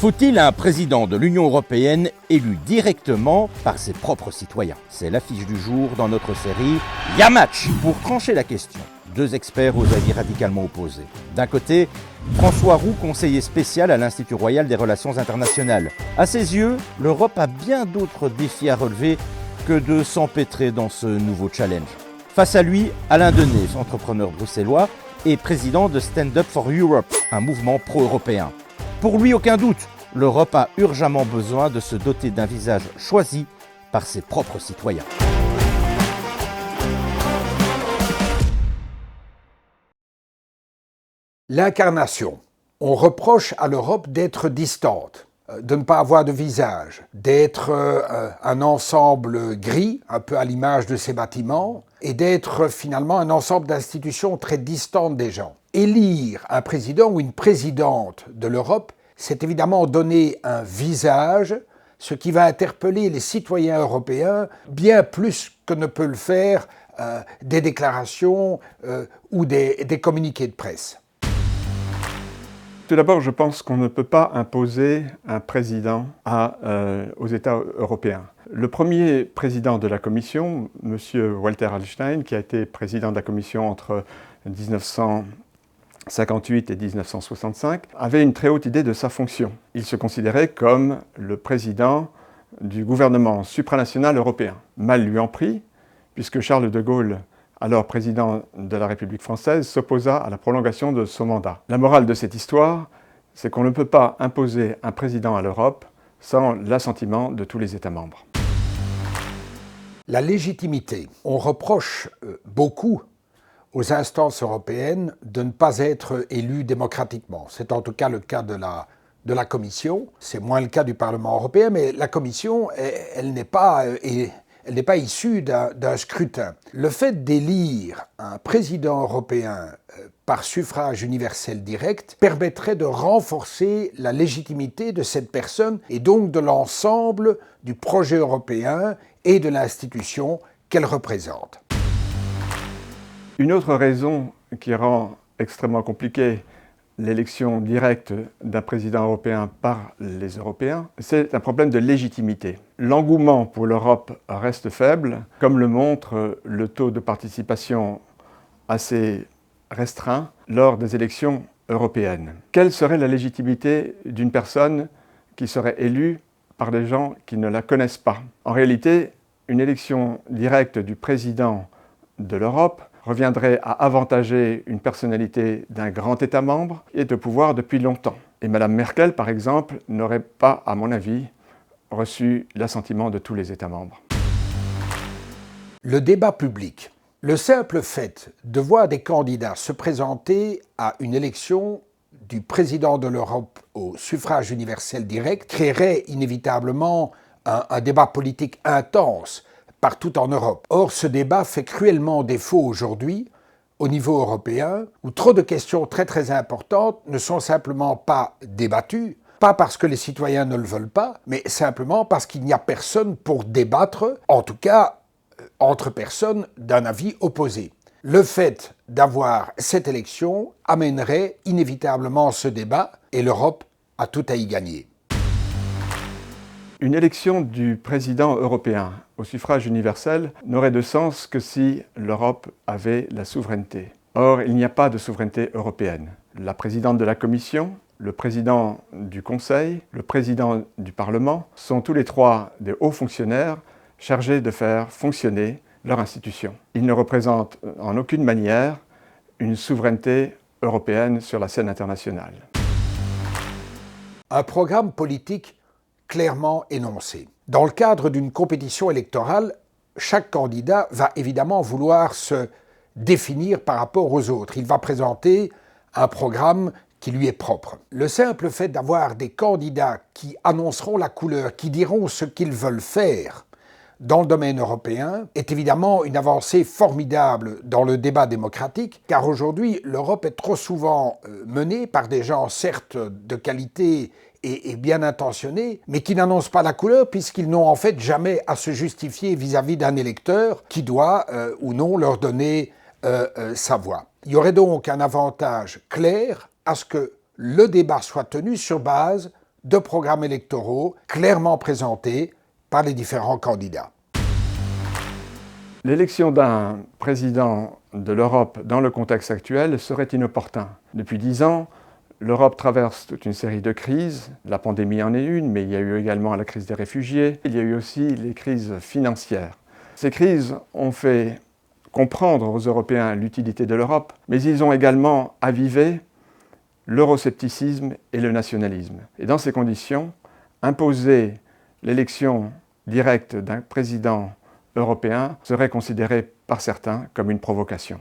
Faut-il un président de l'Union européenne élu directement par ses propres citoyens? C'est l'affiche du jour dans notre série Y'a match! Pour trancher la question, deux experts aux avis radicalement opposés. D'un côté, François Roux, conseiller spécial à l'Institut royal des relations internationales. À ses yeux, l'Europe a bien d'autres défis à relever que de s'empêtrer dans ce nouveau challenge. Face à lui, Alain Denez, entrepreneur bruxellois et président de Stand Up for Europe, un mouvement pro-européen. Pour lui, aucun doute, l'Europe a urgemment besoin de se doter d'un visage choisi par ses propres citoyens. L'incarnation. On reproche à l'Europe d'être distante, de ne pas avoir de visage, d'être un ensemble gris, un peu à l'image de ses bâtiments, et d'être finalement un ensemble d'institutions très distantes des gens. Élire un président ou une présidente de l'Europe, c'est évidemment donner un visage, ce qui va interpeller les citoyens européens bien plus que ne peut le faire des déclarations ou des communiqués de presse. Tout d'abord, je pense qu'on ne peut pas imposer un président aux États européens. Le premier président de la Commission, M. Walter Hallstein, qui a été président de la Commission entre 1958 et 1965, avait une très haute idée de sa fonction. Il se considérait comme le président du gouvernement supranational européen. Mal lui en prit, puisque Charles de Gaulle, alors président de la République française, s'opposa à la prolongation de son mandat. La morale de cette histoire, c'est qu'on ne peut pas imposer un président à l'Europe sans l'assentiment de tous les États membres. La légitimité. On reproche beaucoup aux instances européennes de ne pas être élues démocratiquement. C'est en tout cas le cas de la Commission. C'est moins le cas du Parlement européen, mais la Commission, elle n'est pas issue d'un scrutin. Le fait d'élire un président européen par suffrage universel direct permettrait de renforcer la légitimité de cette personne et donc de l'ensemble du projet européen et de l'institution qu'elle représente. Une autre raison qui rend extrêmement compliquée l'élection directe d'un président européen par les Européens, c'est un problème de légitimité. L'engouement pour l'Europe reste faible, comme le montre le taux de participation assez restreint lors des élections européennes. Quelle serait la légitimité d'une personne qui serait élue par des gens qui ne la connaissent pas? En réalité, une élection directe du président de l'Europe reviendrait à avantager une personnalité d'un grand État membre et de pouvoir depuis longtemps. Et Mme Merkel, par exemple, n'aurait pas, à mon avis, reçu l'assentiment de tous les États membres. Le débat public. Le simple fait de voir des candidats se présenter à une élection du président de l'Europe au suffrage universel direct créerait inévitablement un débat politique intense partout en Europe. Or, ce débat fait cruellement défaut aujourd'hui au niveau européen, où trop de questions très très importantes ne sont simplement pas débattues, pas parce que les citoyens ne le veulent pas, mais simplement parce qu'il n'y a personne pour débattre, en tout cas entre personnes d'un avis opposé. Le fait d'avoir cette élection amènerait inévitablement ce débat et l'Europe a tout à y gagner. Une élection du président européen au suffrage universel n'aurait de sens que si l'Europe avait la souveraineté. Or, il n'y a pas de souveraineté européenne. La présidente de la Commission, le président du Conseil, le président du Parlement sont tous les trois des hauts fonctionnaires chargés de faire fonctionner leur institution. Ils ne représentent en aucune manière une souveraineté européenne sur la scène internationale. Un programme politique clairement énoncé. Dans le cadre d'une compétition électorale, chaque candidat va évidemment vouloir se définir par rapport aux autres. Il va présenter un programme qui lui est propre. Le simple fait d'avoir des candidats qui annonceront la couleur, qui diront ce qu'ils veulent faire dans le domaine européen, est évidemment une avancée formidable dans le débat démocratique, car aujourd'hui, l'Europe est trop souvent menée par des gens, certes, de qualité et bien intentionnés, mais qui n'annoncent pas la couleur puisqu'ils n'ont en fait jamais à se justifier vis-à-vis d'un électeur qui doit ou non leur donner sa voix. Il y aurait donc un avantage clair à ce que le débat soit tenu sur base de programmes électoraux clairement présentés par les différents candidats. L'élection d'un président de l'Europe dans le contexte actuel serait inopportun. Depuis 10 ans, l'Europe traverse toute une série de crises. La pandémie en est une, mais il y a eu également la crise des réfugiés. Il y a eu aussi les crises financières. Ces crises ont fait comprendre aux Européens l'utilité de l'Europe, mais ils ont également avivé l'euroscepticisme et le nationalisme. Et dans ces conditions, imposer l'élection directe d'un président européen serait considéré par certains comme une provocation.